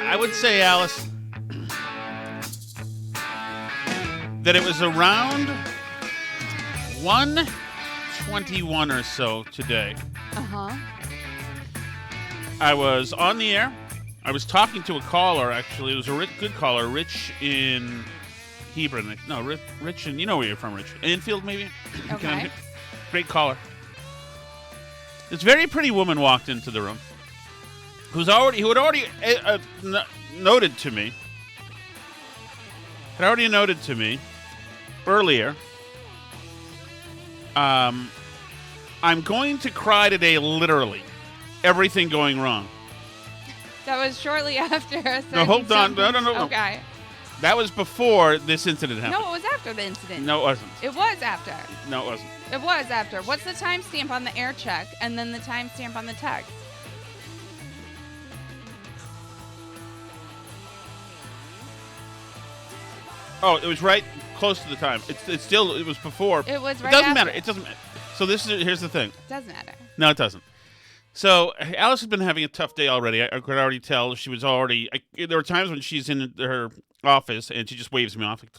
I would say, Alice, that it was around 1:21 or so today. Uh-huh. I was on the air. I was talking to a caller, actually. It was a good caller, Rich in Hebron. No, Rich in, you know where you're from, Rich. Enfield, maybe? Okay. Great caller. This very pretty woman walked into the room who had already noted to me earlier, I'm going to cry today, literally. Everything going wrong. That was shortly after. No, hold on. No. Okay. That was before this incident happened. No, it was after the incident. No, it wasn't. It was after. No, it wasn't. It was after. What's the timestamp on the air check and then the timestamp on the text? Oh, it was right close to the time. It was before. It was right It doesn't after. matter. It doesn't matter. So here's the thing. It doesn't matter. No, it doesn't. So Alice has been having a tough day already. I could already tell she was already. There were times when she's in her office and she just waves me off. Like,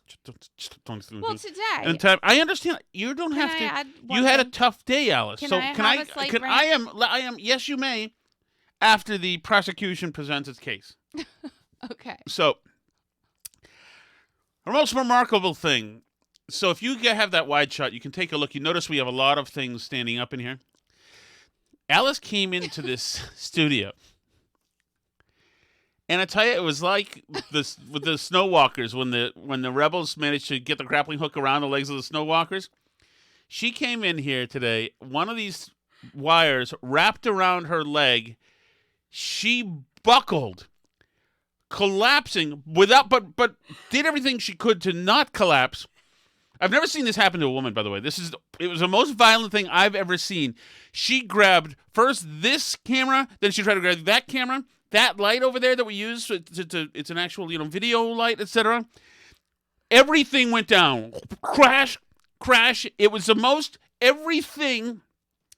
don't Well, today. And I understand. You don't have to. Add one You had a thing? tough day, Alice. Can so I can have I? a slight Can rant? I am. Yes, you may. After the prosecution presents its case. Okay. So, the most remarkable thing. So if you have that wide shot, you can take a look. You notice we have a lot of things standing up in here. Alice came into this studio, and I tell you, it was like this with the snow walkers when the rebels managed to get the grappling hook around the legs of the snow walkers. She came in here today. One of these wires wrapped around her leg. She buckled, collapsing but did everything she could to not collapse. I've never seen this happen to a woman, by the way. It was the most violent thing I've ever seen. She grabbed first this camera, then she tried to grab that camera, that light over there that we use. It's an actual video light, etc. Everything went down. Crash. It was the most everything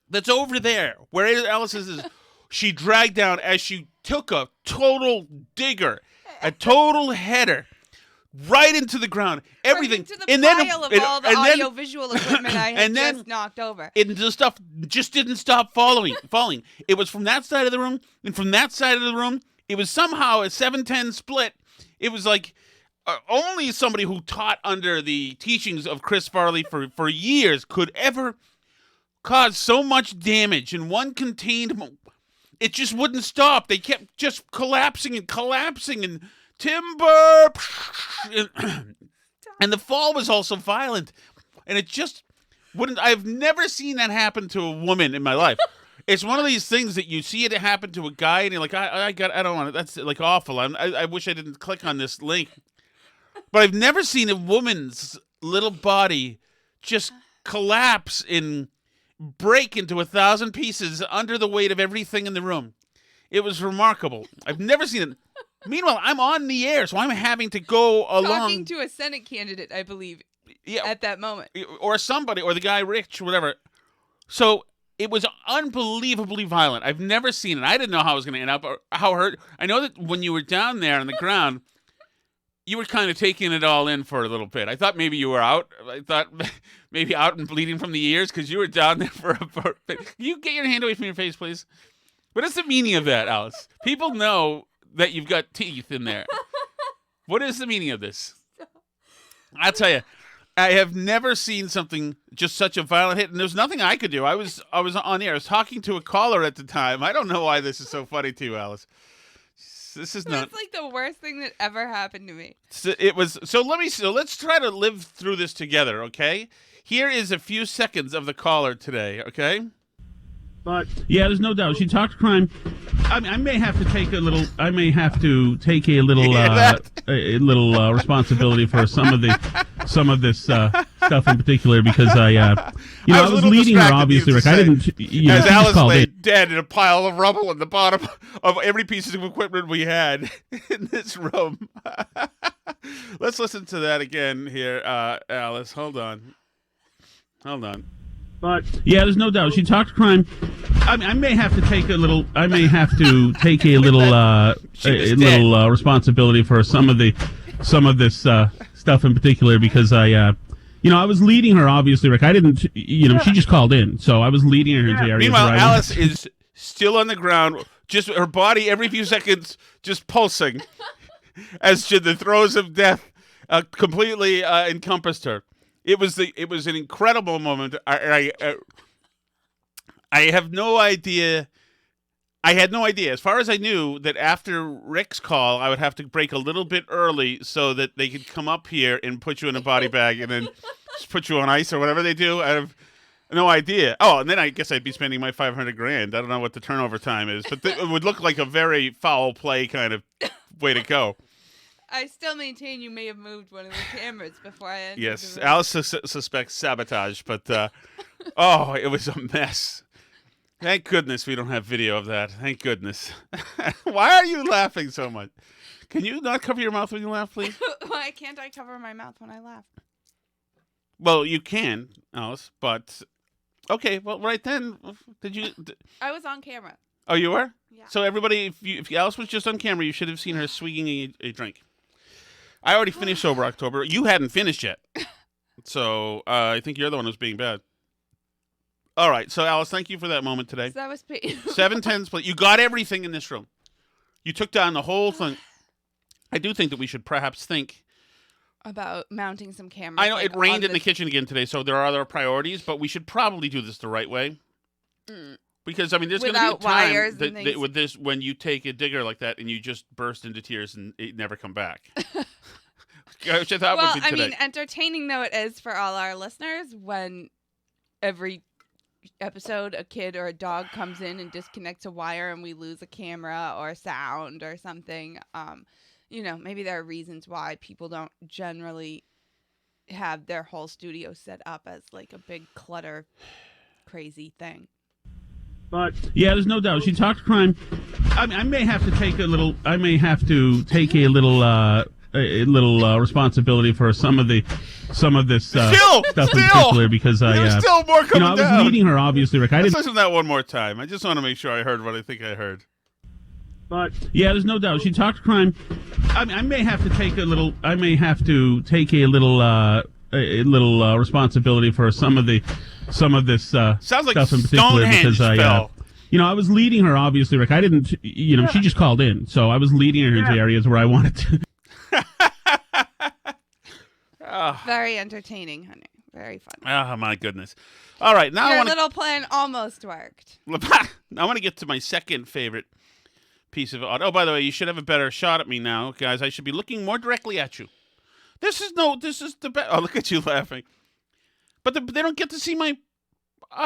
that's over there where Alice is. She dragged down as she took a total digger, a total header. Right into the ground, everything, Right into the pile of all the audiovisual equipment I had just knocked over. The stuff just didn't stop falling. It was from that side of the room, and from that side of the room, it was somehow a 7-10 split. It was like only somebody who taught under the teachings of Chris Farley for years could ever cause so much damage in one contained. It just wouldn't stop. They kept just collapsing and timber, and the fall was also violent, and it just wouldn't. I've never seen that happen to a woman in my life. It's one of these things that you see it happen to a guy, and you're like, I don't want it. That's like awful. I wish I didn't click on this link, but I've never seen a woman's little body just collapse and break into 1,000 pieces under the weight of everything in the room. It was remarkable. I've never seen it. Meanwhile, I'm on the air, so I'm having to go along. Talking to a Senate candidate, I believe, at that moment. Or somebody, or the guy Rich, whatever. So it was unbelievably violent. I've never seen it. I didn't know how it was going to end up, or how hurt. I know that when you were down there on the ground, you were kind of taking it all in for a little bit. I thought maybe you were out. I thought maybe out and bleeding from the ears because you were down there for a bit. Can you get your hand away from your face, please? What is the meaning of that, Alice? People know that you've got teeth in there. What is the meaning of this? I'll tell you, I have never seen something just such a violent hit, and there's nothing I could do. I was on the air. I was talking to a caller at the time. I don't know why this is so funny to you, Alice. This is not. That's like the worst thing that ever happened to me. It was. So let's try to live through this together, okay? Here is a few seconds of the caller today, okay? But yeah, there's no doubt she talked crime. I may have to take a little. I may have to take a little responsibility for some of this stuff in particular because I was leading her obviously, Rick. I didn't. As Alice lay dead in a pile of rubble at the bottom of every piece of equipment we had in this room. Let's listen to that again here, Alice. Hold on. But yeah, there's no doubt she talked crime. I mean, I may have to take a little. I may have to take a little responsibility for some of this stuff in particular because I was leading her. Obviously, Rick. I didn't. She just called in, so I was leading her into areas. Meanwhile, where Alice is still on the ground, just her body every few seconds just pulsing, as the throes of death completely encompassed her. It was an incredible moment. I have no idea. I had no idea. As far as I knew, that after Rick's call, I would have to break a little bit early so that they could come up here and put you in a body bag and then just put you on ice or whatever they do. I have no idea. Oh, and then I guess I'd be spending my $500,000. I don't know what the turnover time is, but it would look like a very foul play kind of way to go. I still maintain you may have moved one of the cameras before I entered. Yes, the room. Alice suspects sabotage, but it was a mess. Thank goodness we don't have video of that. Thank goodness. Why are you laughing so much? Can you not cover your mouth when you laugh, please? Why can't I cover my mouth when I laugh? Well, you can, Alice, but okay. Well, right then, did you? I was on camera. Oh, you were? Yeah. So everybody, if Alice was just on camera, you should have seen her swigging a drink. I already finished Sober October. You hadn't finished yet. So I think you're the one who's being bad. All right. So, Alice, thank you for that moment today. So that was painful. 7-10 split. You got everything in this room. You took down the whole thing. I do think that we should perhaps think about mounting some cameras. I know it rained in the kitchen again today, so there are other priorities, but we should probably do this the right way. Because, I mean, there's going to be a time that with this when you take a digger like that and you just burst into tears and it never come back. Which I thought would be today. I mean, entertaining though it is for all our listeners when every episode a kid or a dog comes in and disconnects a wire and we lose a camera or sound or something. Maybe there are reasons why people don't generally have their whole studio set up as like a big clutter crazy thing. But yeah, there's no doubt she talked crime. I mean, I may have to take a little. I may have to take a little responsibility for some of this stuff in particular because there's still more coming I was down. leading her, obviously, Rick. Let's listen to that one more time. I just want to make sure I heard what I think I heard. But yeah, there's no doubt she talked crime. I mean, I may have to take a little. I may have to take a little responsibility for some of this Sounds like stuff in particular Stonehenge because fell. I was leading her, obviously, Rick. I didn't, she just called in, so I was leading her into areas where I wanted to. Very entertaining, honey. Very fun. Oh, my goodness. All right. Now Your little plan almost worked. I want to get to my second favorite piece of audio. Oh, by the way, you should have a better shot at me now, guys. I should be looking more directly at you. This is the best. Oh, look at you laughing. But they don't get to see my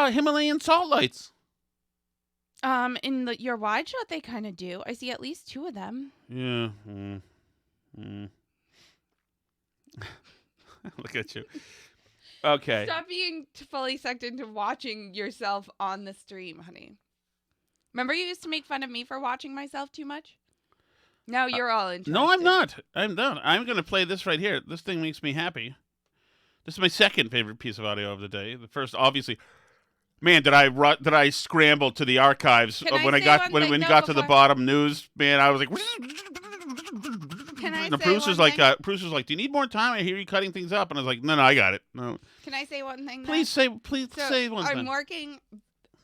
Himalayan salt lights. In your wide shot, they kind of do. I see at least two of them. Yeah. Look at you. Okay. Stop being fully sucked into watching yourself on the stream, honey. Remember you used to make fun of me for watching myself too much? Now you're all interested. No, I'm not. I'm not. I'm going to play this right here. This thing makes me happy. This is my second favorite piece of audio of the day. The first, obviously, man, did I scramble to the archives when we got to the bottom news? Man, I was like, Can I the say producer's one like, thing? producer's like, do you need more time? I hear you cutting things up, and I was like, no, I got it. No, Can I say one thing? please say one I'm thing. working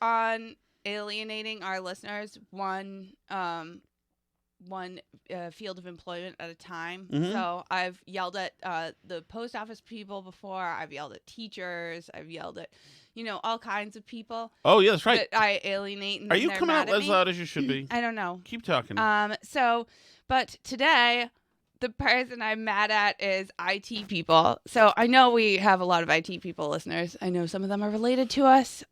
on alienating our listeners one field of employment at a time. Mhm. So I've yelled at the post office people before. I've yelled at teachers. I've yelled at, all kinds of people. Oh, yeah, that's right. That I alienate. And Are then you they're coming mad out at as me. loud as you should be? I don't know. Keep talking. But today, the person I'm mad at is IT people. So I know we have a lot of IT people listeners. I know some of them are related to us.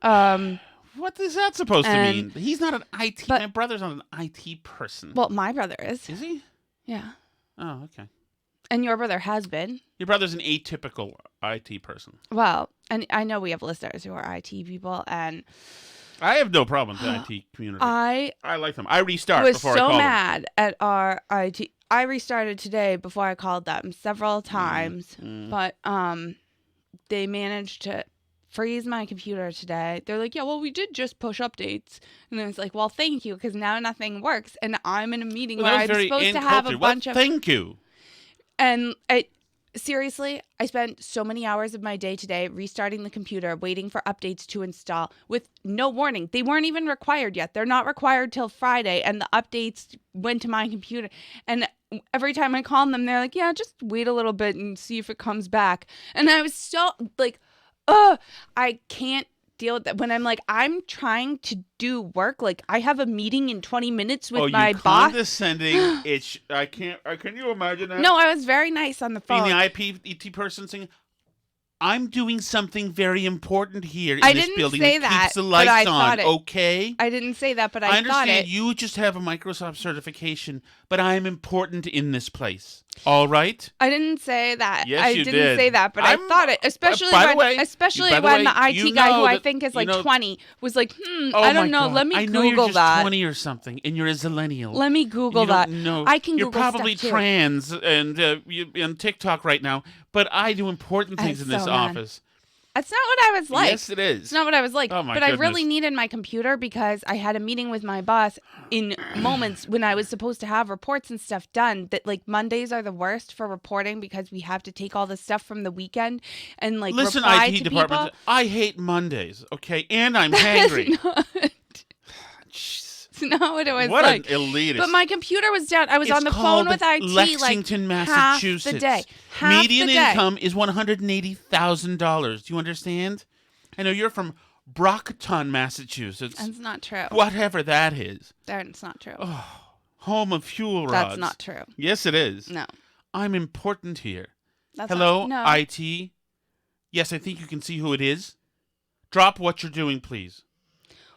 What is that supposed to mean? He's not an IT. but- My brother's not an IT person. Well, my brother is. Is he? Yeah. Oh, okay. And your brother has been. Your brother's an atypical IT person. Well, and I know we have listeners who are IT people, and I have no problem with the IT community. I like them. I restart was before I so call mad at our IT. I restarted today before I called them several times, but they managed to freeze my computer today. They're like, yeah, well, we did just push updates. And I was like, well, thank you, because now nothing works. And I'm in a meeting where I'm supposed to have a bunch of... Thank you. And seriously, I spent so many hours of my day today restarting the computer, waiting for updates to install with no warning. They weren't even required yet. They're not required till Friday. And the updates went to my computer. And every time I call them, they're like, yeah, just wait a little bit and see if it comes back. And I was so like, I can't deal with that. When I'm like, I'm trying to do work. Like, I have a meeting in 20 minutes with my boss. Condescending. I can't. Can you imagine that? No, I was very nice on the phone. Being the IT person saying, I'm doing something very important here in I this didn't building say that that, keeps the but I lights thought on, it. okay? I didn't say that, but I understand thought it. you just have a Microsoft certification, but I'm important in this place. All right? I didn't say that. Yes, I you didn't did. say that, but I thought it. Especially by the when, way, especially by the when way, the IT you guy, who know I that- think is you like know- 20, was like, Oh I don't my know. God. Let me I know Google you're just that. 20 or something, and you're a zillennial. Let me Google You that. don't know. I can You're Google probably stuff too. trans and you're on TikTok right now, but I do important things I'm in this so mad. office. That's not what I was like. Yes, it is. It's not what I was like. Oh, my but I really goodness. needed my computer because I had a meeting with my boss in moments when I was supposed to have reports and stuff done. That like Mondays are the worst for reporting because we have to take all the stuff from the weekend and like Listen, reply IT to department, people. I hate Mondays, okay? And I'm hangry. Jeez. It's not what it was What like. an elitist. But my computer was down. I was It's on the phone called with IT Lexington, like Massachusetts. half the day. Half Median the day. income is $180,000. Do you understand? I know you're from Brockton, Massachusetts. That's not true. Whatever that is. That's not true. Home of fuel rods. That's not true. Yes, it is. No. I'm important here. That's Hello, not, no. IT? Yes, I think you can see who it is. Drop what you're doing, please.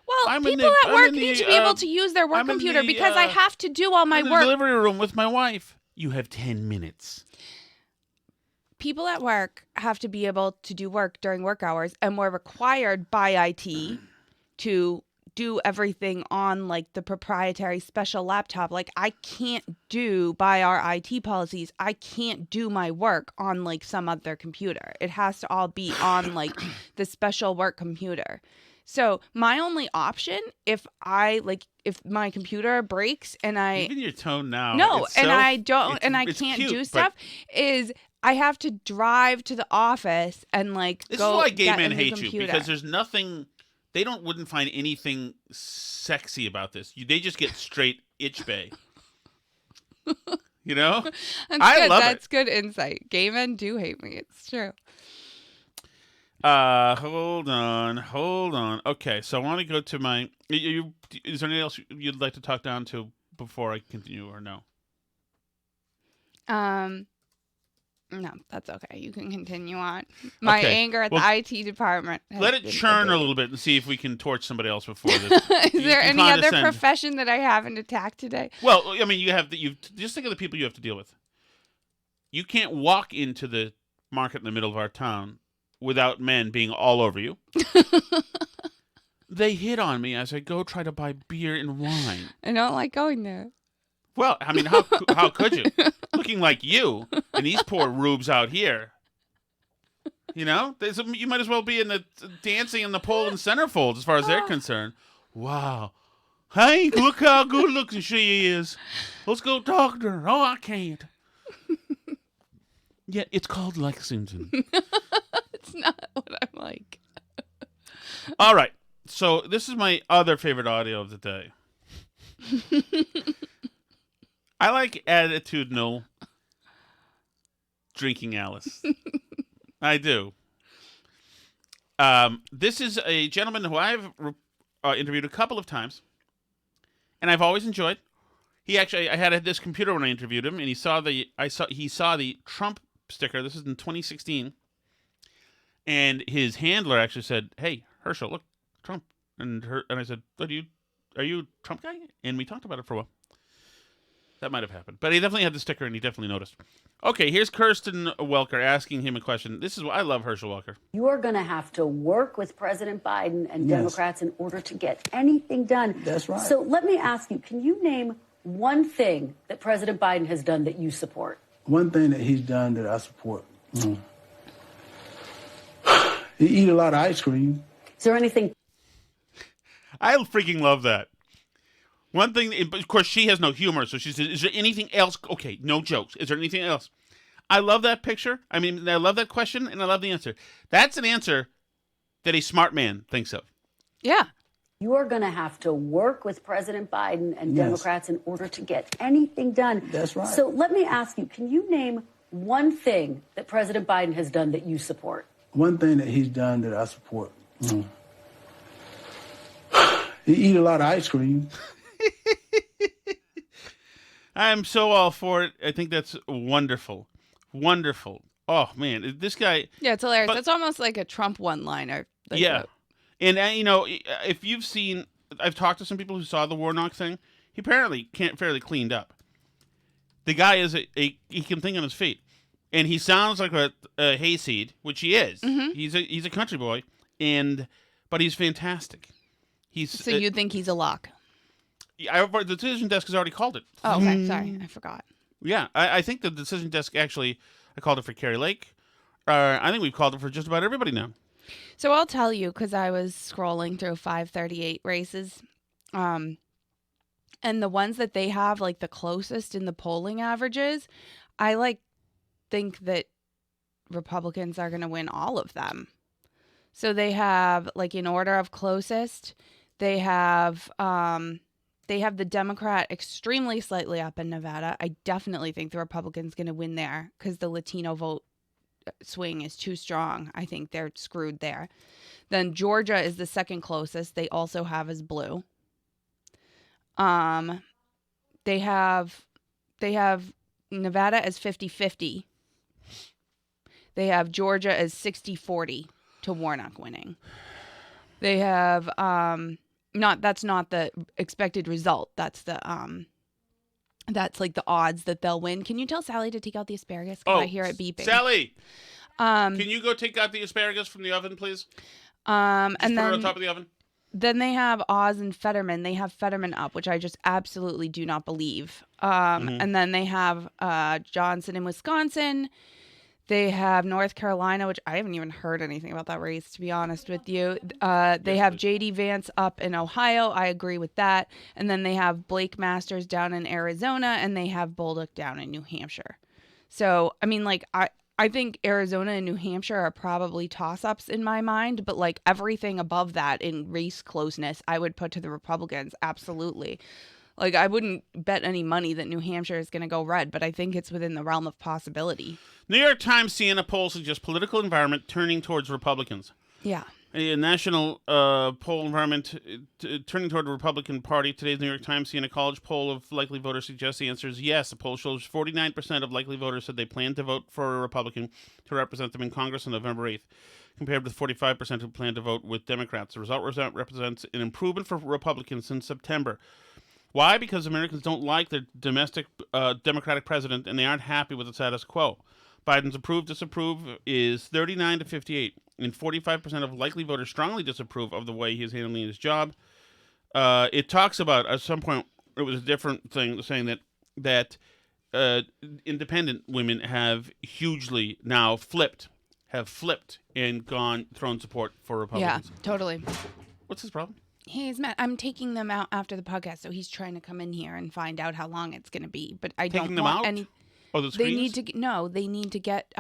Well, I'm in people the- at I'm work in the, need to be able to use their work I'm in computer the, because I have to do all my I'm in work. the delivery room with my wife. You have 10 minutes. People at work have to be able to do work during work hours, and we're required by IT to do everything on like the proprietary special laptop. Like I can't do by our IT policies, I can't do my work on like some other computer. It has to all be on like the special work computer. So my only option, if my computer breaks and Even your tone now. no, it's and so- I don't, it's- and I it's can't cute, do but stuff, is I have to drive to the office and like This go is why gay get men a new hate you, computer. because there's nothing. They wouldn't find anything sexy about this. They just get straight itch bay. You know? I good. love That's it. good insight. Gay men do hate me. It's true. Hold on. Okay, so I want to go to my. Is there anything else you'd like to talk down to before I continue, or no? No, that's okay. You can continue on. My Okay, anger at well, the IT department. Let it churn a little bit and see if we can torch somebody else before this. Is there any other condescend. profession that I haven't attacked today? Well, I mean, you just think of the people you have to deal with. You can't walk into the market in the middle of our town without men being all over you. They hit on me as I go try to buy beer and wine. I don't like going there. Well, I mean, how could you? Looking like you and these poor rubes out here. You know, you might as well be in the dancing in the pole and centerfold as far as they're concerned. Wow. Hey, look how good looking she is. Let's go talk to her. Oh, I can't. Yeah, it's called Lexington. It's not what I'm like. All right. So this is my other favorite audio of the day. I like attitudinal drinking Alice. I do. This is a gentleman who I've interviewed a couple of times, and I've always enjoyed. I had this computer when I interviewed him, and he saw the Trump sticker. This is in 2016, and his handler actually said, "Hey, Herschel, look, Trump." And I said, "Are you a Trump guy?" And we talked about it for a while. That might have happened. But he definitely had the sticker, and he definitely noticed. Okay, here's Kirsten Welker asking him a question. This is why I love Herschel Walker. You are going to have to work with President Biden and Democrats in order to get anything done. That's right. So let me ask you, can you name one thing that President Biden has done that you support? One thing that he's done that I support. You eat a lot of ice cream. Is there anything? I freaking love that. One thing, of course, she has no humor, so she says, is there anything else? Okay, no jokes. Is there anything else? I love that picture. I mean, I love that question, and I love the answer. That's an answer that a smart man thinks of. Yeah. You are going to have to work with President Biden and Yes. Democrats in order to get anything done. That's right. So let me ask you, can you name one thing that President Biden has done that you support? One thing that he's done that I support. You eat a lot of ice cream. I'm so all for it. I think that's wonderful. Wonderful. Oh, man. This guy. Yeah, it's hilarious. But- It's almost like a Trump one-liner. Like Yeah. And, if you've seen, I've talked to some people who saw the Warnock thing. He apparently fairly cleaned up. The guy is he can think on his feet. And he sounds like a hayseed, which he is. Mm-hmm. He's a country boy, but he's fantastic. So you think he's a lock? The decision desk has already called it. Oh, okay. Sorry. I forgot. Yeah, I think the decision desk actually, I called it for Carrie Lake. I think we've called it for just about everybody now. So I'll tell you, because I was scrolling through 538 races, and the ones that they have like the closest in the polling averages, I think that Republicans are going to win all of them. So they have in order of closest, they have the Democrat extremely slightly up in Nevada. I definitely think the Republican's going to win there because the Latino vote swing is too strong. I think they're screwed there. Then Georgia is the second closest. They also have as blue. They have Nevada as 50-50. They have Georgia as 60-40 to Warnock winning. They have that's not the expected result. That's the that's the odds that they'll win. Can you tell Sally to take out the asparagus? Because I hear it beeping. Sally, can you go take out the asparagus from the oven, please? And Put it then on top of the oven. Then they have Oz and Fetterman. They have Fetterman up, which I just absolutely do not believe. And then they have Johnson in Wisconsin. They have North Carolina, which I haven't even heard anything about that race, to be honest with you. They have J.D. Vance up in Ohio. I agree with that. And then they have Blake Masters down in Arizona, and they have Bolduc down in New Hampshire. So, I mean, I think Arizona and New Hampshire are probably toss-ups in my mind, but everything above that in race closeness, I would put to the Republicans, absolutely. I wouldn't bet any money that New Hampshire is going to go red, but I think it's within the realm of possibility. New York Times Siena poll suggests political environment turning towards Republicans. Yeah. A national poll environment turning toward the Republican Party. Today's New York Times Siena College poll of likely voters suggests the answer is yes. The poll shows 49% of likely voters said they plan to vote for a Republican to represent them in Congress on November 8th, compared with 45% who plan to vote with Democrats. The result represents an improvement for Republicans since September. Why? Because Americans don't like their Democratic president, and they aren't happy with the status quo. Biden's disapprove is 39-58, and 45% of likely voters strongly disapprove of the way he is handling his job. It talks about, at some point, it was a different thing, saying that independent women have hugely now flipped and thrown support for Republicans. Yeah, totally. What's his problem? He's mad. I'm taking them out after the podcast, so he's trying to come in here and find out how long it's going to be. But I Taking don't them want out? any. Oh, the They screens? need to get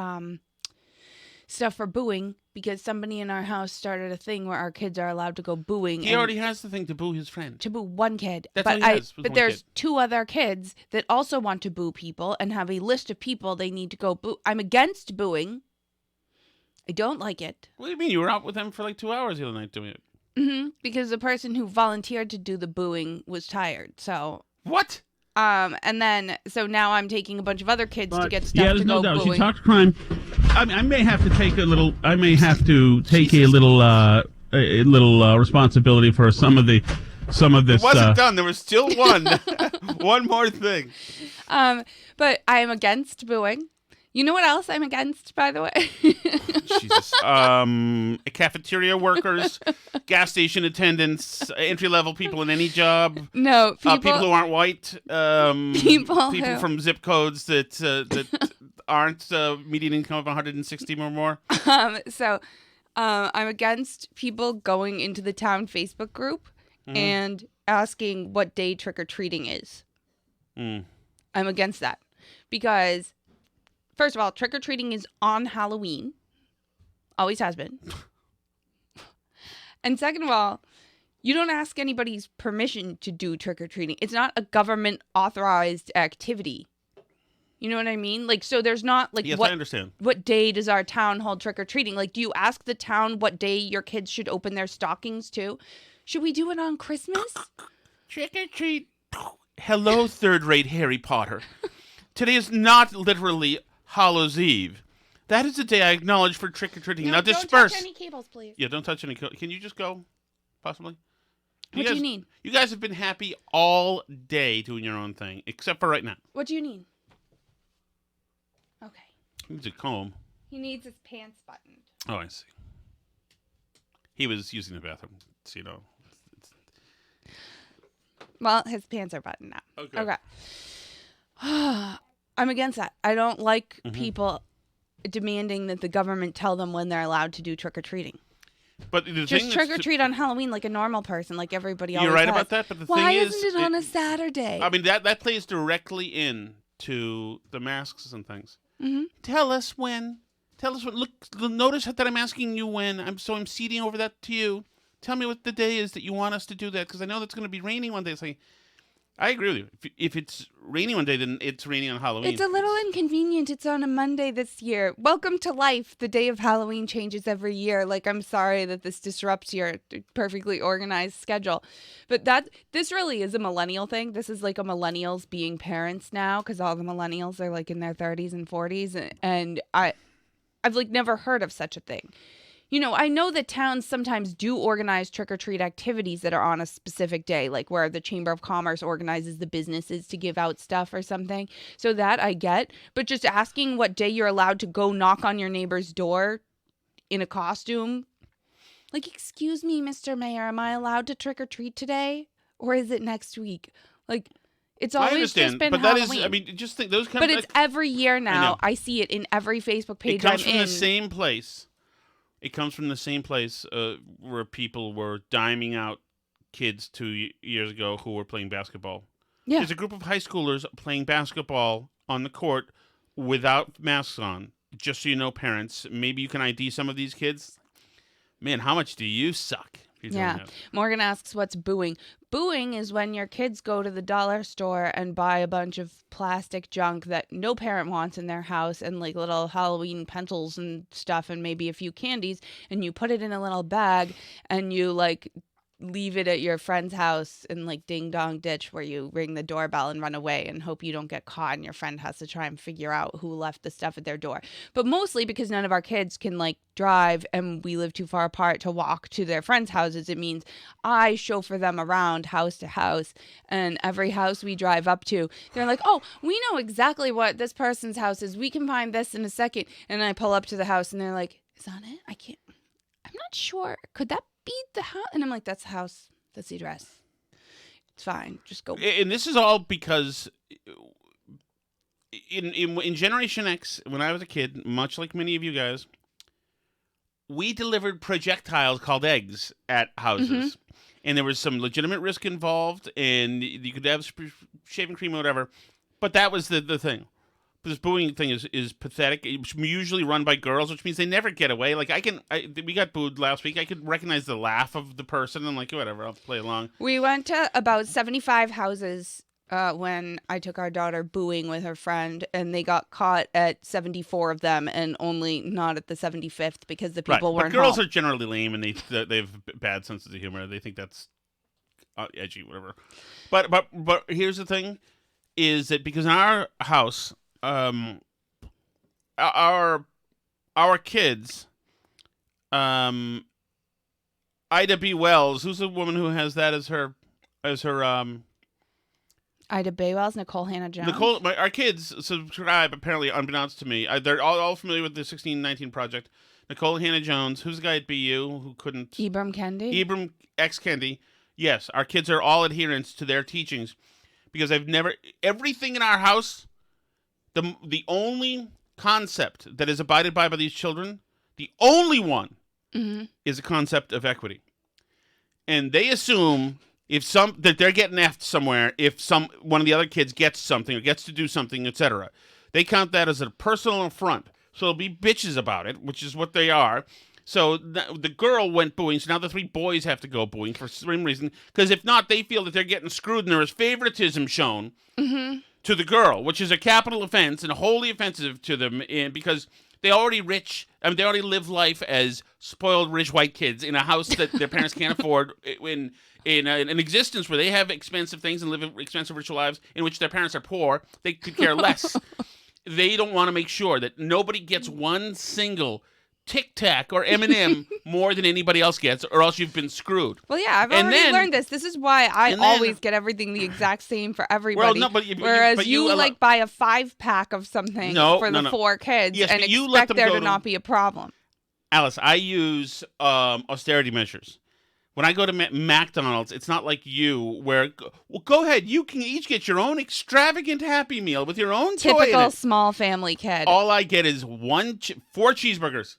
stuff for booing because somebody in our house started a thing where our kids are allowed to go booing. He already has the thing to boo his friend. to boo one kid. That's but all he has, was but one there's kid. two other kids that also want to boo people and have a list of people they need to go boo. I'm against booing. I don't like it. What do you mean? You were out with them for 2 hours the other night doing it. Because the person who volunteered to do the booing was tired. So What? and then so now I'm taking a bunch of other kids to get stuff Yeah, to there's go no doubt. booing. She talks crime. I may have to take a little. I may have to take a little responsibility for some of this. It wasn't done. There was still one. One more thing. But I am against booing. You know what else I'm against, by the way? Jesus. Cafeteria workers, gas station attendants, entry-level people in any job. No, People who aren't white. People from zip codes that aren't median income of 160 or more. So I'm against people going into the town Facebook group and asking what day trick-or-treating is. I'm against that because, first of all, trick-or-treating is on Halloween. Always has been. And second of all, you don't ask anybody's permission to do trick-or-treating. It's not a government-authorized activity. You know what I mean? Like, so there's not, like, Yes, I understand. What day does our town hold trick-or-treating? Like, do you ask the town what day your kids should open their stockings to? Should we do it on Christmas? Trick-or-treat. Hello, third-rate Harry Potter. Today is not literally Hallows Eve. That is the day I acknowledge for trick-or-treating. Now disperse. Don't touch any cables, please. Yeah, don't touch any. Can you just go, possibly? What do you need? You guys have been happy all day doing your own thing, except for right now. What do you need? Okay. He needs a comb. He needs his pants buttoned. Oh, I see. He was using the bathroom, so you know. Well, his pants are buttoned now. Okay. I'm against that. I don't like people demanding that the government tell them when they're allowed to do trick-or-treating. But the Just thing trick-or-treat on Halloween like a normal person, like everybody always You're right has. about that, but the Why thing is... isn't it on a Saturday? I mean, that plays directly into the masks and things. Mm-hmm. Tell us when. Look, notice that I'm asking you when. I'm ceding over that to you. Tell me what the day is that you want us to do that, because I know that's going to be raining one day. It's like, I agree with you. If it's raining one day, then it's raining on Halloween. It's a little inconvenient. It's on a Monday this year. Welcome to life. The day of Halloween changes every year. Like, I'm sorry that this disrupts your perfectly organized schedule. But this really is a millennial thing. This is like a millennials being parents now, because all the millennials are like in their 30s and 40s. And I've like never heard of such a thing. You know, I know that towns sometimes do organize trick-or-treat activities that are on a specific day, like where the Chamber of Commerce organizes the businesses to give out stuff or something. So that I get. But just asking what day you're allowed to go knock on your neighbor's door in a costume. Like, excuse me, Mr. Mayor, am I allowed to trick-or-treat today? Or is it next week? Like, it's always just been but Halloween. that is, I mean, just think those kind But of... it's every year now. I I see it in every Facebook page It comes I'm from in. the same place. It comes from the same place where people were diming out kids 2 years ago who were playing basketball. Yeah. There's a group of high schoolers playing basketball on the court without masks on. Just so you know, parents, maybe you can ID some of these kids. Man, how much do you suck? If you're doing Yeah. that? Morgan asks, what's booing? Booing is when your kids go to the dollar store and buy a bunch of plastic junk that no parent wants in their house and like little Halloween pencils and stuff and maybe a few candies, and you put it in a little bag and you like leave it at your friend's house in like ding dong ditch where you ring the doorbell and run away and hope you don't get caught and your friend has to try and figure out who left the stuff at their door. But mostly because none of our kids can like drive and we live too far apart to walk to their friends' houses, it means I chauffeur them around house to house, and every house we drive up to, they're like, oh, we know exactly what this person's house is. We can find this in a second. And I pull up to the house and they're like, is that it? I'm not sure. Could that be the house? And I'm like, that's the house. That's the address. It's fine. Just go. And this is all because in Generation X, when I was a kid, much like many of you guys, we delivered projectiles called eggs at houses. And there was some legitimate risk involved, and you could have shaving cream or whatever. But that was the thing. This booing thing is pathetic. It's usually run by girls, which means they never get away. Like, we got booed last week. I could recognize the laugh of the person. I'm like, whatever, I'll play along. We went to about 75 houses when I took our daughter booing with her friend, and they got caught at 74 of them, and only not at the 75th because the people weren't But girls home. are generally lame, and they have bad senses of humor. They think that's edgy, whatever. But here's the thing, is that because in our house, our kids, Ida B. Wells, who's the woman who has that as her Ida Baywell's, Nicole Hannah Jones. our kids subscribe, apparently unbeknownst to me. They're all familiar with the 1619 Project. Nicole Hannah Jones, who's the guy at BU who couldn't... Ibram Kendi. Ibram X. Kendi. Yes, our kids are all adherents to their teachings because everything in our house, the only concept that is abided by these children, the only one is a concept of equity. And they assume that they're getting effed somewhere if one of the other kids gets something or gets to do something, etc. They count that as a personal affront. So they'll be bitches about it, which is what they are. So the girl went booing, so now the 3 boys have to go booing for some reason. Because if not, they feel that they're getting screwed and there is favoritism shown to the girl, which is a capital offense and wholly offensive to them because they already they already live life as spoiled rich white kids in a house that their parents can't afford, in an existence where they have expensive things and live expensive rich lives in which their parents are poor. They could care less. They don't want to make sure that nobody gets one single Tic Tac or M&M more than anybody else gets, or else you've been screwed. Well, yeah, I've already learned this. This is why I always get everything the exact same for everybody. Well, no, whereas you buy a 5-pack of something for the 4 kids and expect there to not be a problem. Alice, I use austerity measures. When I go to McDonald's, it's not like you, where, well, go ahead, you can each get your own extravagant Happy Meal with your own toy in it. Typical small family kid. All I get is 4 cheeseburgers.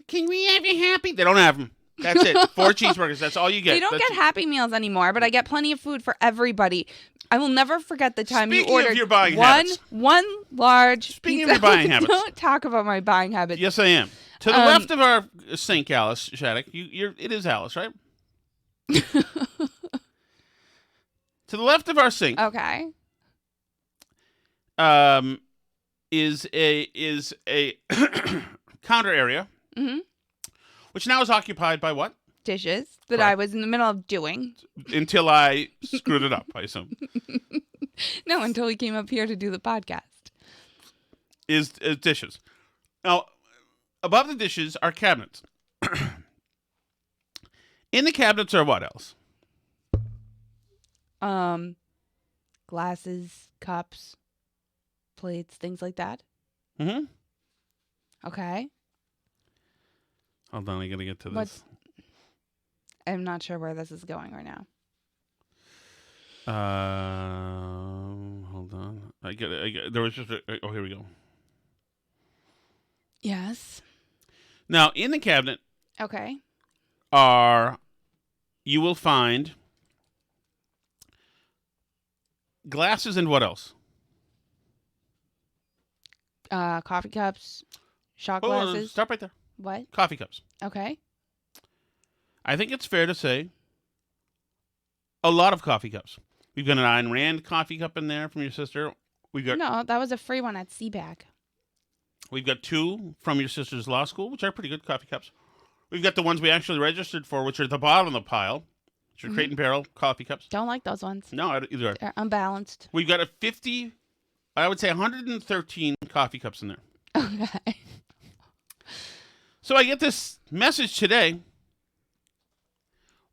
Can we have your Happy? They don't have them. That's it. 4 cheeseburgers. That's all you get. They don't get Happy Meals anymore, but I get plenty of food for everybody. I will never forget the time you ordered of your buying habits. one large Speaking pizza. of your buying habits. Don't talk about my buying habits. Yes, I am. To the left of our sink, Alice Shattuck, it is Alice, right? To the left of our sink. Okay. Is a counter area, which now is occupied by what? Dishes that I was in the middle of doing. Until I screwed it up, I assume. No, until we came up here to do the podcast. Is dishes. Now, above the dishes are cabinets. In the cabinets are what else? Glasses, cups, plates, things like that. Mm-hmm. Okay. Hold on, I gotta get to this. I'm not sure where this is going right now. Hold on. There was just oh, here we go. Yes. Now, in the cabinet Okay. you will find glasses and what else? Coffee cups, shot Oh, glasses. stop right there. What? Coffee cups. Okay. I think it's fair to say a lot of coffee cups. We've got an Ayn Rand coffee cup in there from your sister. No, that was a free one at CBAC. We've got 2 from your sister's law school, which are pretty good coffee cups. We've got the ones we actually registered for, which are at the bottom of the pile, which are Crate and Barrel coffee cups. Don't like those ones. No, either. They're unbalanced. We've got 113 coffee cups in there. Okay. So I get this message today.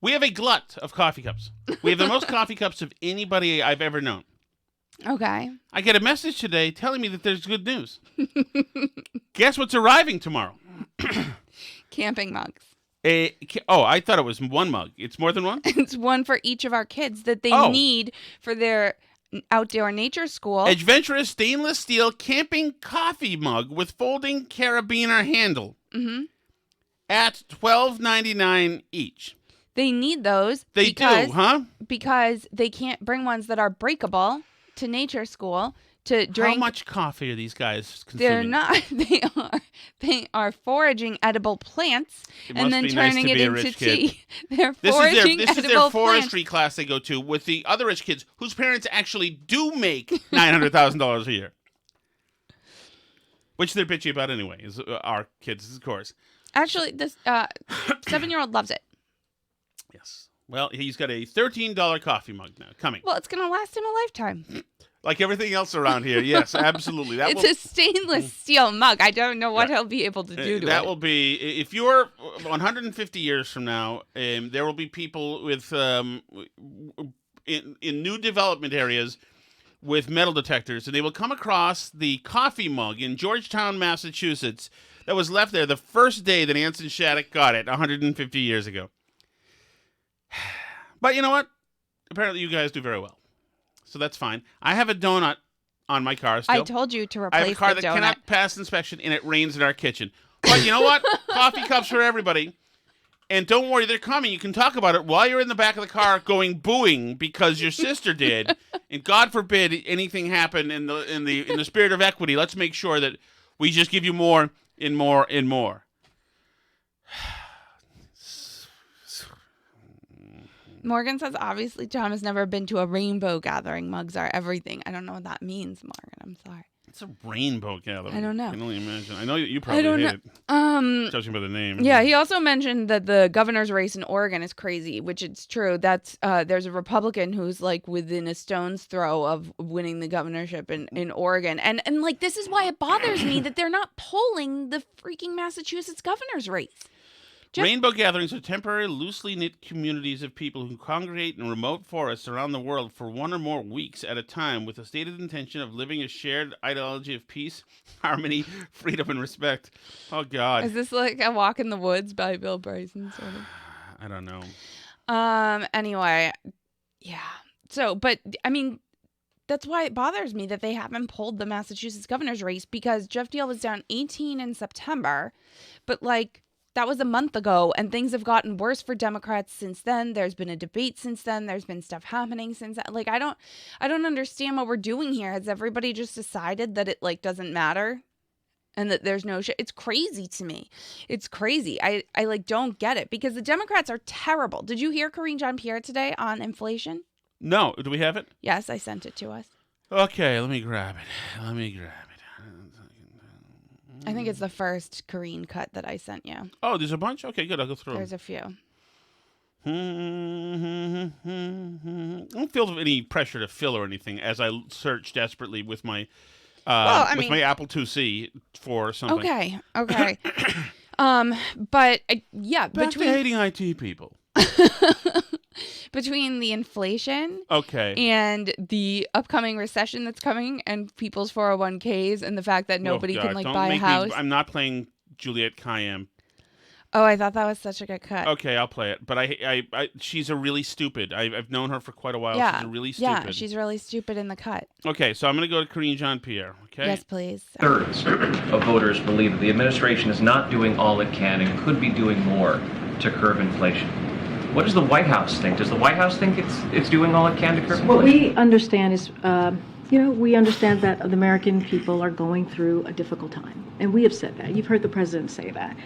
We have a glut of coffee cups. We have the most coffee cups of anybody I've ever known. Okay. I get a message today telling me that there's good news. Guess what's arriving tomorrow? Camping mugs. I thought it was 1 mug. It's more than 1? It's one for each of our kids that they need for their outdoor nature school. Adventurous stainless steel camping coffee mug with folding carabiner handle. At $12.99 each. They need those. They do, huh? Because they can't bring ones that are breakable to nature school to drink. How much coffee are these guys consuming? They're not. They are foraging edible plants and then turning it into tea. They're foraging This is their edible forestry plants. class they go to with the other rich kids whose parents actually do make $900,000 a year. Which they're bitchy about anyway, is our kids, of course. Actually, this 7-year-old loves it. Yes. Well, he's got a $13 coffee mug now coming. Well, it's going to last him a lifetime. Like everything else around here. Yes, absolutely. It's a stainless steel mug. I don't know what he'll be able to do to it. That will be, if you're 150 years from now, there will be people with in new development areas with metal detectors, and they will come across the coffee mug in Georgetown, Massachusetts, that was left there the first day that Anson Shattuck got it 150 years ago. But you know what? Apparently you guys do very well. So that's fine. I have a donut on my car still. I told you to replace I have a car the that donut. cannot pass inspection, and it rains in our kitchen. But you know what? Coffee cups for everybody. And don't worry, they're coming. You can talk about it while you're in the back of the car going booing because your sister did. And God forbid anything happen in the spirit of equity. Let's make sure that we just give you more and more and more. Morgan says, obviously, Tom has never been to a rainbow gathering. Mugs are everything. I don't know what that means, Morgan. I'm sorry. It's a rainbow gathering. I don't know. I can only imagine. I know you probably hate it. Judging by the name. Yeah, he also mentioned that the governor's race in Oregon is crazy, which it's true. That's there's a Republican who's like within a stone's throw of winning the governorship in Oregon. And like this is why it bothers me that they're not polling the freaking Massachusetts governor's race. Rainbow gatherings are temporary, loosely knit communities of people who congregate in remote forests around the world for one or more weeks at a time with a stated intention of living a shared ideology of peace, harmony, freedom, and respect. Oh, God. Is this like a Walk in the Woods by Bill Bryson, sort of? I don't know. Anyway, yeah. So, but, I mean, that's why it bothers me that they haven't polled the Massachusetts governor's race because Jeff Deal was down 18 in September, but, like, that was a month ago, and things have gotten worse for Democrats since then. There's been a debate since then. There's been stuff happening since then. Like, I don't understand what we're doing here. Has everybody just decided that it, like, doesn't matter? And that there's no It's crazy to me. It's crazy. I like, don't get it. Because the Democrats are terrible. Did you hear Karine Jean-Pierre today on inflation? No. Do we have it? Yes, I sent it to us. Okay, let me grab it. I think it's the first Karine cut that I sent you. Oh, there's a bunch? Okay, good. I'll go through. There's a few. I don't feel any pressure to fill or anything as I search desperately with my my Apple IIc for something. Okay. But yeah, Back to hating IT people. Between the inflation and the upcoming recession that's coming and people's 401ks and the fact that nobody can like buy a house. I'm not playing Juliette Cayenne. Oh, I thought that was such a good cut. Okay, I'll play it. But I she's a really stupid. I've known her for quite a while. Yeah, she's a really stupid. Yeah, she's really stupid in the cut. Okay, so I'm going to go to Karine Jean-Pierre. Okay. Yes, please. Thirds of voters believe that the administration is not doing all it can and could be doing more to curb inflation. What does the White House think? Does the White House think it's doing all it can to curb inflation? What we understand is, we understand that the American people are going through a difficult time. And we have said that. You've heard the president say that.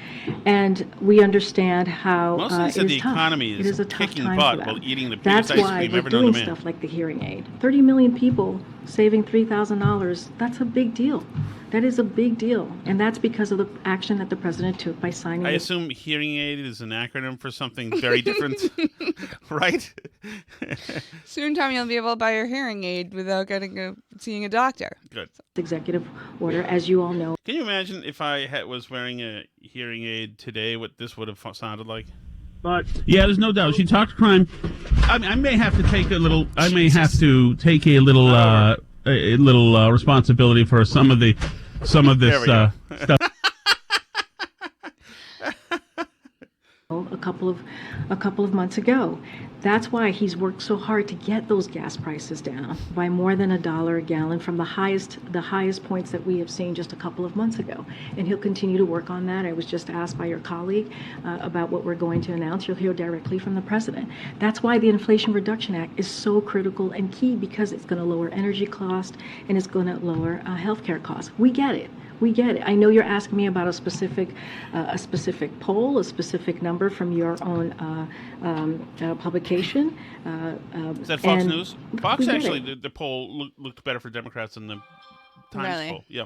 And we understand how Mostly said it is the tough. economy It is a tough kicking time butt for them. while eating the biggest That's ice why cream we're ever known to doing man. stuff like the hearing aid. 30 million people saving $3,000. That's a big deal. That is a big deal. And that's because of the action that the president took by signing I assume hearing aid is an acronym for something very different, right? Soon, Tom, you'll be able to buy your hearing aid without seeing a doctor. Good. executive order, as you all know. Can you imagine if I was wearing a hearing aid today, what this would have sounded like? But yeah, there's no doubt she talked crime. I may have to take a little. I may have to take a little responsibility for some of this stuff. A couple of months ago. That's why he's worked so hard to get those gas prices down by more than $1 a gallon from the highest points that we have seen just a couple of months ago. And he'll continue to work on that. I was just asked by your colleague about what we're going to announce. You'll hear directly from the president. That's why the Inflation Reduction Act is so critical and key, because it's going to lower energy costs and it's going to lower health care costs. We get it. We get it. I know you're asking me about a specific poll, a specific number from your own publication. Is that Fox News? Fox actually, the poll looked better for Democrats than the Times poll. Yeah.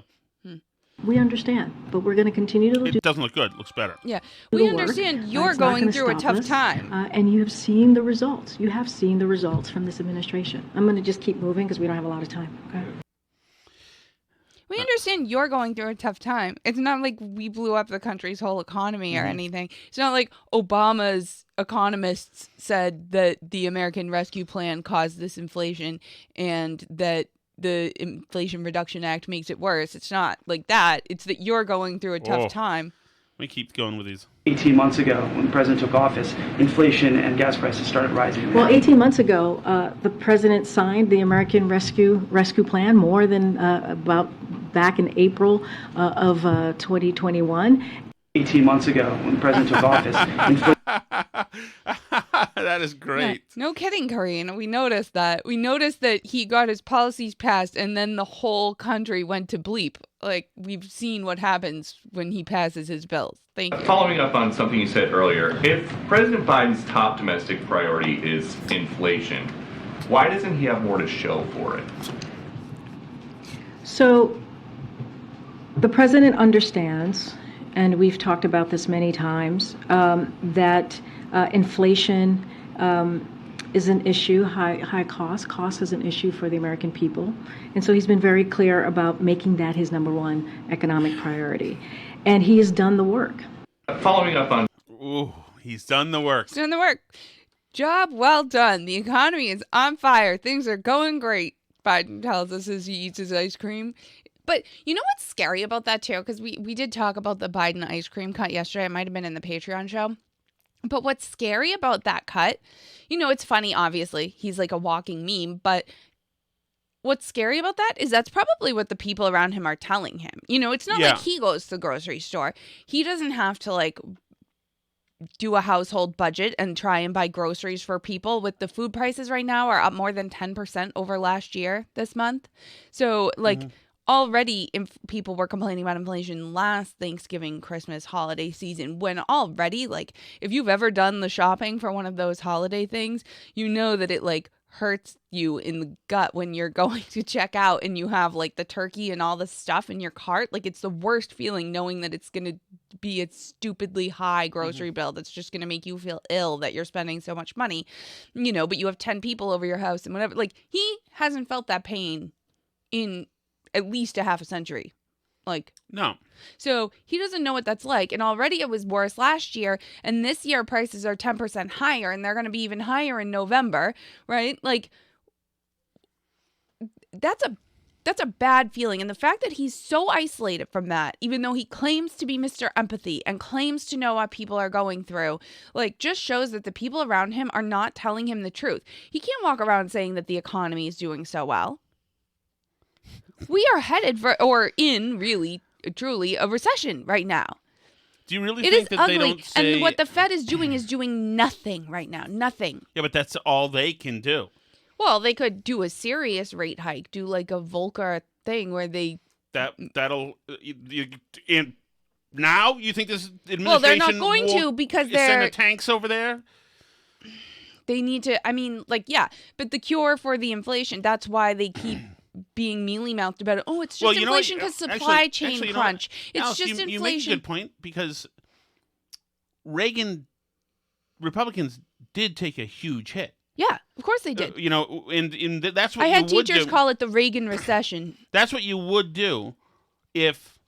We understand, but we're going to continue to do. It doesn't look good. It looks better. Yeah, we understand you're going through a tough time. And you have seen the results. You have seen the results from this administration. I'm going to just keep moving because we don't have a lot of time. Okay. We understand you're going through a tough time. It's not like we blew up the country's whole economy or anything. It's not like Obama's economists said that the American Rescue Plan caused this inflation and that the Inflation Reduction Act makes it worse. It's not like that. It's that you're going through a tough time. Let me keep going with these. 18 months ago, when the president took office, inflation and gas prices started rising. Well, 18 months ago, the president signed the American Rescue Plan more than about back in April of 2021. 18 months ago when the president took office. That is great. Yeah, no kidding, Karine. We noticed that. We noticed that he got his policies passed and then the whole country went to bleep. Like, we've seen what happens when he passes his bills. Thank you. Following up on something you said earlier, if President Biden's top domestic priority is inflation, why doesn't he have more to show for it? So the president understands, and we've talked about this many times, that inflation is an issue, high cost. Cost is an issue for the American people. And so he's been very clear about making that his number one economic priority. And he has done the work. Following up on... Ooh, he's done the work. He's done the work. Job well done. The economy is on fire. Things are going great, Biden tells us as he eats his ice cream. But you know what's scary about that, too? Because we did talk about the Biden ice cream cut yesterday. It might have been in the Patreon show. But what's scary about that cut, you know, it's funny, obviously. He's like a walking meme. But what's scary about that is that's probably what the people around him are telling him. You know, it's not like he goes to the grocery store. He doesn't have to, like, do a household budget and try and buy groceries for people. With the food prices right now are up more than 10% over last year this month. So, like... Already, people were complaining about inflation last Thanksgiving, Christmas, holiday season, when already, like, if you've ever done the shopping for one of those holiday things, you know that it, like, hurts you in the gut when you're going to check out and you have, like, the turkey and all the stuff in your cart. Like, it's the worst feeling knowing that it's going to be a stupidly high grocery bill that's just going to make you feel ill that you're spending so much money, you know, but you have 10 people over your house and whatever. Like, he hasn't felt that pain in at least a half a century. Like, no. So he doesn't know what that's like. And already it was worse last year. And this year prices are 10% higher and they're going to be even higher in November, right? Like, that's a bad feeling. And the fact that he's so isolated from that, even though he claims to be Mr. Empathy and claims to know what people are going through, like, just shows that the people around him are not telling him the truth. He can't walk around saying that the economy is doing so well. We are headed for, or in, really, truly, a recession right now. Do you really It think is that ugly. they don't say... And what the Fed is doing nothing right now. Nothing. Yeah, but that's all they can do. Well, they could do a serious rate hike, do like a Volcker thing where they... That'll... And now you think this administration... Well, they're not going to because they're... Send the tanks over there? They need to... I mean, like, yeah. But the cure for the inflation, that's why they keep... being mealy-mouthed about it. Oh, it's just inflation because supply chain crunch. It's Alice, just inflation. You make a good point because Republicans did take a huge hit. Yeah, of course they did. You know, and that's what I you had would teachers do. call it the Reagan recession. That's what you would do if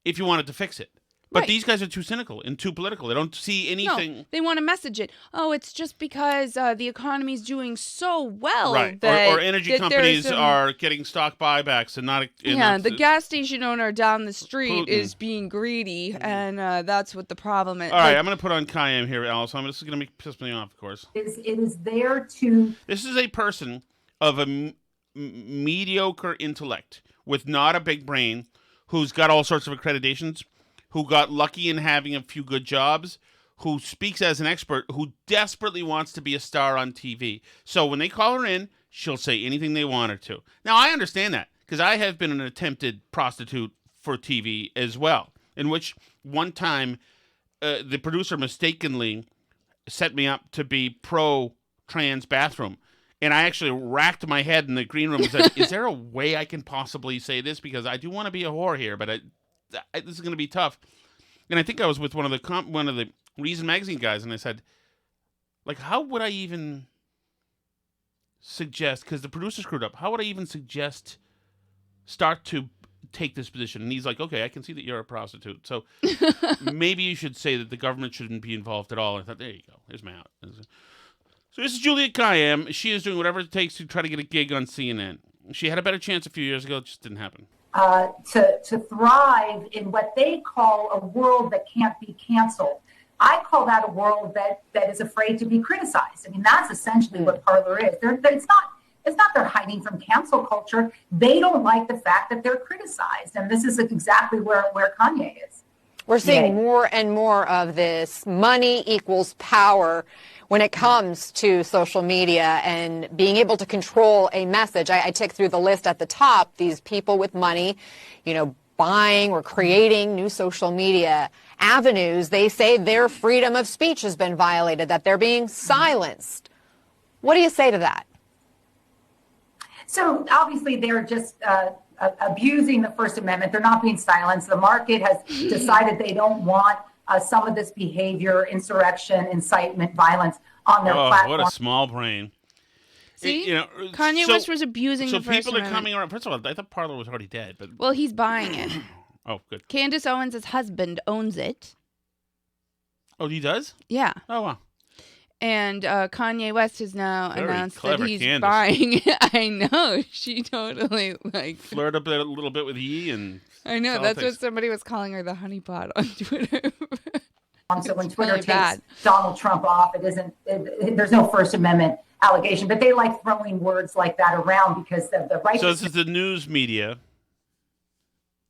you wanted to fix it. But these guys are too cynical and too political. They don't see anything. No, they want to message it. Oh, it's just because the economy's doing so well. Right. That, or energy companies are getting stock buybacks and not... the gas station owner down the street Putin is being greedy, and that's what the problem is. All right, I'm going to put on Kayem here, Alice. This is going to piss me off, of course. It is there to... This is a person of a mediocre intellect with not a big brain who's got all sorts of accreditations, who got lucky in having a few good jobs, who speaks as an expert, who desperately wants to be a star on TV. So when they call her in, she'll say anything they want her to. Now, I understand that, because I have been an attempted prostitute for TV as well, in which one time the producer mistakenly set me up to be pro-trans bathroom. And I actually racked my head in the green room and said, is there a way I can possibly say this? Because I do want to be a whore here, but this is going to be tough. And I think I was with one of the Reason Magazine guys, and I said, like, how would I even suggest, because the producer screwed up, how would I even start to take this position? And he's like, okay, I can see that you're a prostitute. So maybe you should say that the government shouldn't be involved at all. And I thought, there you go. Here's my out. So this is Juliet Kayem. She is doing whatever it takes to try to get a gig on CNN. She had a better chance a few years ago. It just didn't happen. To thrive in what they call a world that can't be canceled. I call that a world that is afraid to be criticized. I mean, that's essentially what Parler is. It's not they're hiding from cancel culture. They don't like the fact that they're criticized. And this is exactly where Kanye is. We're seeing Yeah. more and more of this money equals power when it comes to social media and being able to control a message. I tick through the list at the top, these people with money, buying or creating new social media avenues. They say their freedom of speech has been violated, that they're being silenced. What do you say to that? So obviously they're just abusing the First Amendment. They're not being silenced. The market has decided they don't want some of this behavior, insurrection, incitement, violence on their platform. What a small brain. See, Kanye West was abusing the First Amendment. So people are coming around. First of all, I thought Parler was already dead. But well, he's buying it. Oh, good. Candace Owens' husband owns it. Oh, he does? Yeah. Oh, wow. And Kanye West has now announced that he's Candace. buying it. I know. She totally flirt a little bit with Ye and I know. That's what somebody was calling her, the honeypot on Twitter. So when Twitter takes Donald Trump off, there's no First Amendment allegation, but they like throwing words like that around because of the right. So this is the news media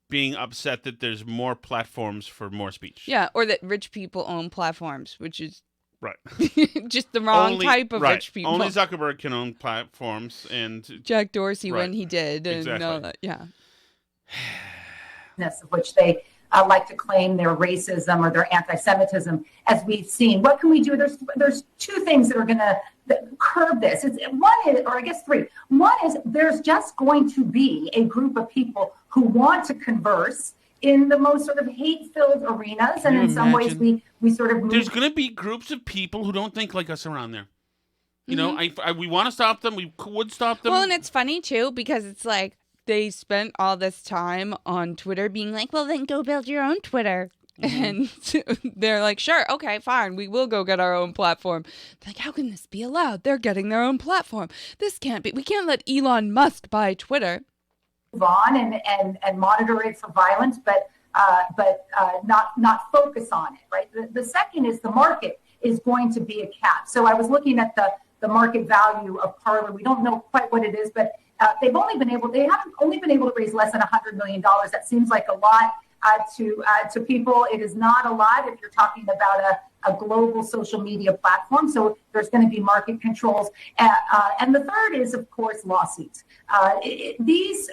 being upset that there's more platforms for more speech. Yeah, or that rich people own platforms, which is right. just the wrong type of rich people. Only Zuckerberg can own platforms, and Jack Dorsey when he did, and all that. Yeah. Of which they like to claim their racism or their anti-Semitism, as we've seen. What can we do? There's two things that are going to curb this. One is, or I guess three. One is there's just going to be a group of people who want to converse in the most sort of hate-filled arenas, and in some ways we sort of move. There's going to be groups of people who don't think like us around there. You know, we want to stop them. We would stop them. Well, and it's funny too because it's like they spent all this time on Twitter being like, well, then go build your own Twitter. And they're like, sure, okay, fine. We will go get our own platform. They're like, how can this be allowed? They're getting their own platform. This can't be. We can't let Elon Musk buy Twitter. Move on and monitor it for violence, but not focus on it, right? The second is the market is going to be a cap. So I was looking at the market value of Parler. We don't know quite what it is, but they haven't only been able to raise less than $100 million. That seems like a lot to people. It is not a lot if you're talking about a global social media platform. So there's going to be market controls. And the third is, of course, lawsuits. These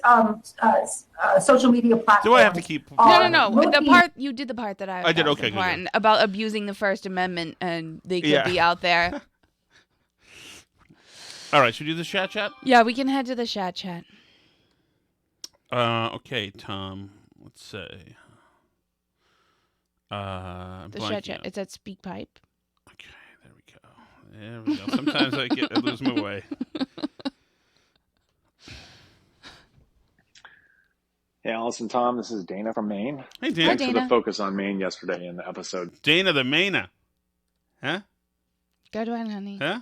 social media platforms. Do I have to keep? No. The part you did the part that I did. Okay, good. About abusing the First Amendment, and they could be out there. All right, should we do the chat? Yeah, we can head to the chat. Okay, Tom. Let's say. The chat. It's at SpeakPipe. Okay, there we go. Sometimes I lose my way. Hey, Alice and Tom. This is Dana from Maine. Hey, Dana. Thanks for the focus on Maine yesterday in the episode. Dana the Mainer. Huh? Good one, honey. Huh?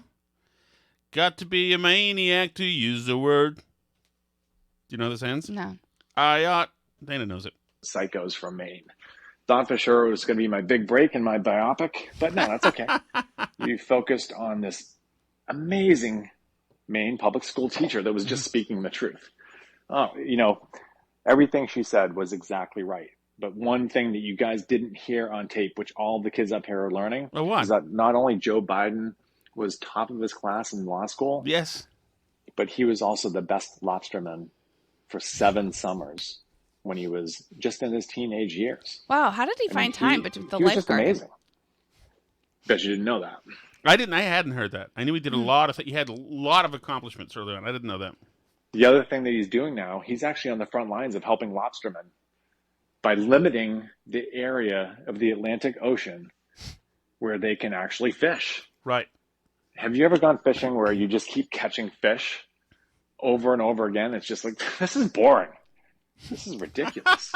Got to be a maniac to use the word. Do you know this ends? No. Dana knows it. Psychos from Maine. Thought for sure it was going to be my big break in my biopic, but no, that's okay. You focused on this amazing Maine public school teacher that was just speaking the truth. Everything she said was exactly right. But one thing that you guys didn't hear on tape, which all the kids up here are learning, is that not only Joe Biden was top of his class in law school, yes, but he was also the best lobsterman for 7 summers when he was just in his teenage years. Wow, how did he find time between the lifeguard? He was just lifeguard? amazing. Bet you didn't know that. I didn't. I hadn't heard that. I knew he did a lot of. He had a lot of accomplishments early on. I didn't know that. The other thing that he's doing now, he's actually on the front lines of helping lobstermen by limiting the area of the Atlantic Ocean where they can actually fish. Right. Have you ever gone fishing where you just keep catching fish over and over again? It's just like, this is boring. This is ridiculous.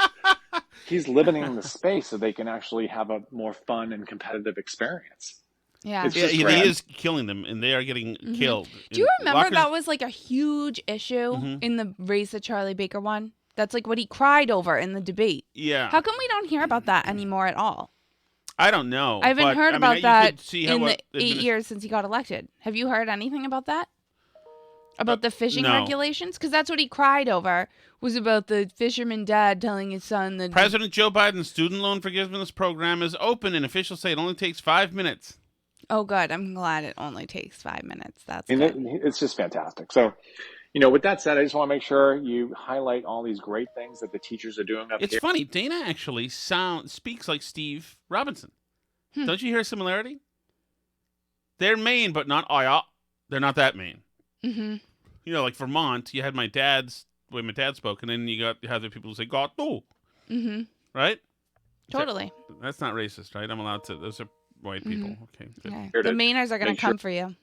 He's limiting the space so they can actually have a more fun and competitive experience. Yeah. He is killing them, and they are getting killed. Do you remember that was like a huge issue in the race that Charlie Baker won? That's like what he cried over in the debate. Yeah. How come we don't hear about that anymore at all? I don't know. I haven't heard about that in the 8 years since he got elected. Have you heard anything about that? About the fishing no. regulations? Because that's what he cried over, was about the fisherman dad telling his son that... President Joe Biden's student loan forgiveness program is open, and officials say it only takes 5 minutes. Oh, good. I'm glad it only takes 5 minutes. That's good. It's just fantastic. So, with that said, I just want to make sure you highlight all these great things that the teachers are doing up here. It's funny. Dana actually speaks like Steve Robinson. Don't you hear a similarity? They're Maine, but not they're not that Maine. Mm-hmm. Like Vermont, you had the way my dad spoke, and then you have the people who say "God no," right? Totally. That's not racist, right? I'm allowed to. Those are white people. Okay. Okay. The Mainers are going to come for you.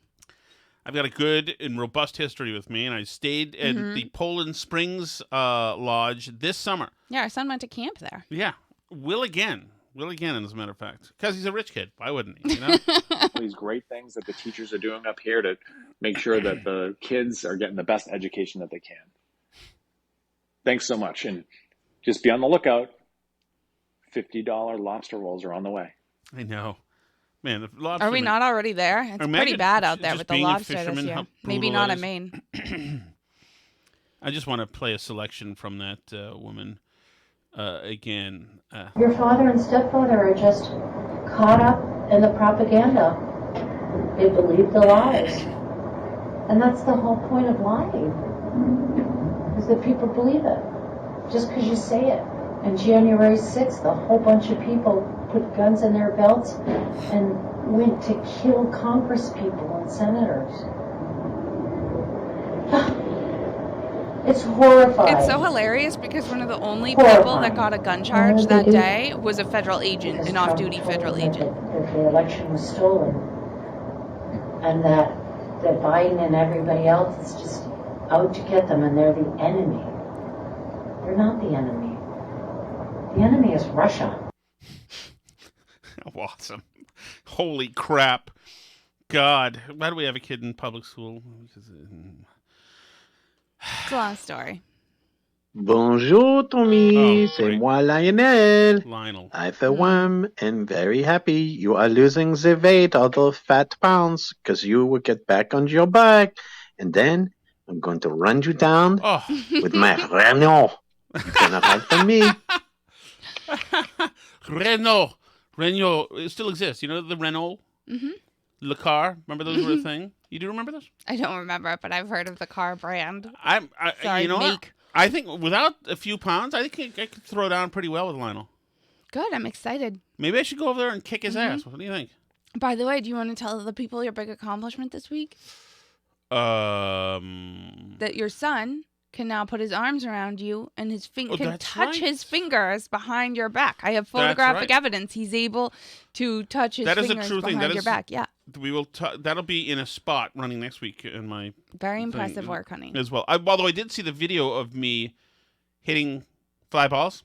I've got a good and robust history with Maine. I stayed at the Poland Springs Lodge this summer. Yeah, our son went to camp there. Yeah, will again, as a matter of fact, because he's a rich kid. Why wouldn't he? These great things that the teachers are doing up here to make sure that the kids are getting the best education that they can. Thanks so much. And just be on the lookout. $50 lobster rolls are on the way. I know. Man, the lobster. Are we not already there? It's pretty bad out there with the lobster this year. Maybe not in Maine. I just want to play a selection from that woman again. Your father and stepfather are just caught up in the propaganda. They believe the lies. And that's the whole point of lying, is that people believe it. Just because you say it. And January 6th, a whole bunch of people put guns in their belts and went to kill Congress people and senators. It's horrifying. It's so hilarious because one of the only people that got a gun charge that day was a federal agent, an off-duty federal agent. That the election was stolen, and that Biden and everybody else is just out to get them, and they're the enemy. They're not the enemy. The enemy is Russia. Awesome. Holy crap. God. Why do we have a kid in public school? It's a long story. Bonjour, Tommy. C'est moi, Lionel. Lionel. I, for one, am very happy you are losing the weight, all those fat pounds, because you will get back on your back, and then I'm going to run you down with my Renault. You're going to hide from me. Renault. It still exists. You know the Renault? Mm-hmm. Le Car? Remember those were a thing? You do remember those? I don't remember it, but I've heard of the car brand. Sorry, you know what? I think without a few pounds, I think I could throw down pretty well with Lionel. Good, I'm excited. Maybe I should go over there and kick his ass. What do you think? By the way, do you want to tell the people your big accomplishment this week? That your son can now put his arms around you and his can touch his fingers behind your back. I have photographic evidence. He's able to touch his fingers behind your back. Yeah. We will. That'll be in a spot running next week in my. Very impressive work, honey. As well. Although I did see the video of me hitting fly balls.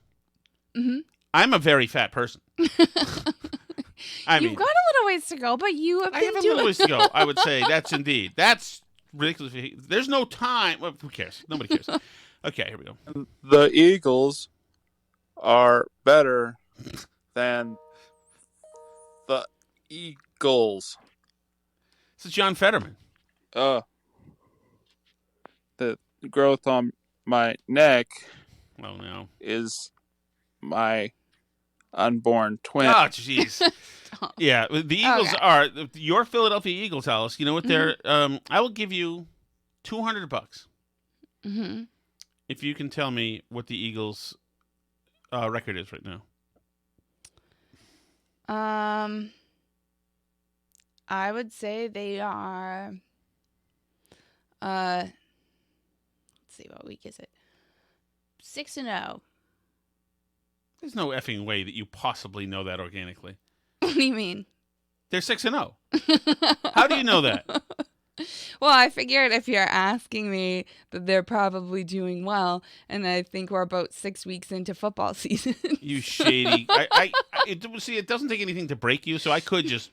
Mm-hmm. I'm a very fat person. You've got a little ways to go, but you have been doing. I have a little ways to go. I would say that's ridiculous. There's no time. Well, who cares? Nobody cares. Okay, here we go. The Eagles are better than the Eagles. This is John Fetterman. The growth on my neck is my unborn twin. Oh, jeez. Yeah, the Eagles are your Philadelphia Eagles, Alice. You know what they're? I will give you $200 mm-hmm. if you can tell me what the Eagles' record is right now. I would say they are. Let's see, what week is it? 6-0. There's no effing way that you possibly know that organically. What do you mean? They're 6-0. How do you know that? Well, I figured if you're asking me that they're probably doing well, and I think we're about 6 weeks into football season. You shady. It doesn't take anything to break you, so I could just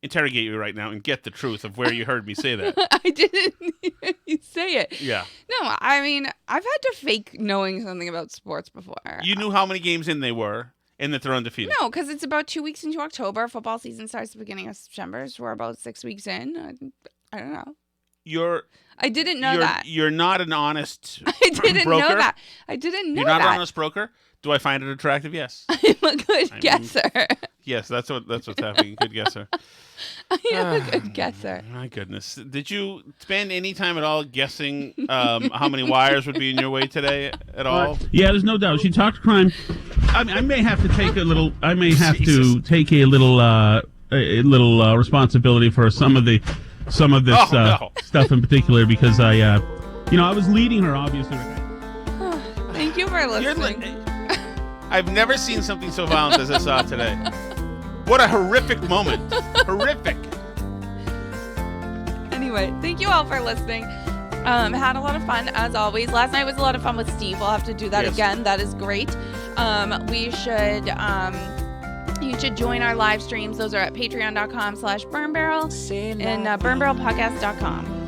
interrogate you right now and get the truth of where you heard me say that. I didn't hear you say it. Yeah. No, I mean, I've had to fake knowing something about sports before. You knew how many games in they were and that they're undefeated. No, because it's about 2 weeks into October. Football season starts the beginning of September, so we're about 6 weeks in. I don't know. I didn't know that. You're not an honest I didn't broker? know that. I didn't know You're not that. an honest broker? Do I find it attractive? Yes. I'm a good guesser. Yes, that's what's happening. Good guesser. I am a good guesser. My goodness. Did you spend any time at all guessing how many wires would be in your way today at all? Yeah, there's no doubt. She talked crime. I may have to take a little. I may have to take a little responsibility for some of this stuff in particular because I was leading her obviously. Thank you for listening. I've never seen something so violent as I saw today. What a horrific moment. Horrific. Anyway, thank you all for listening. Had a lot of fun, as always. Last night was a lot of fun with Steve. We'll have to do that again. That is great. You should join our live streams. Those are at patreon.com/burnbarrel and burnbarrelpodcast.com.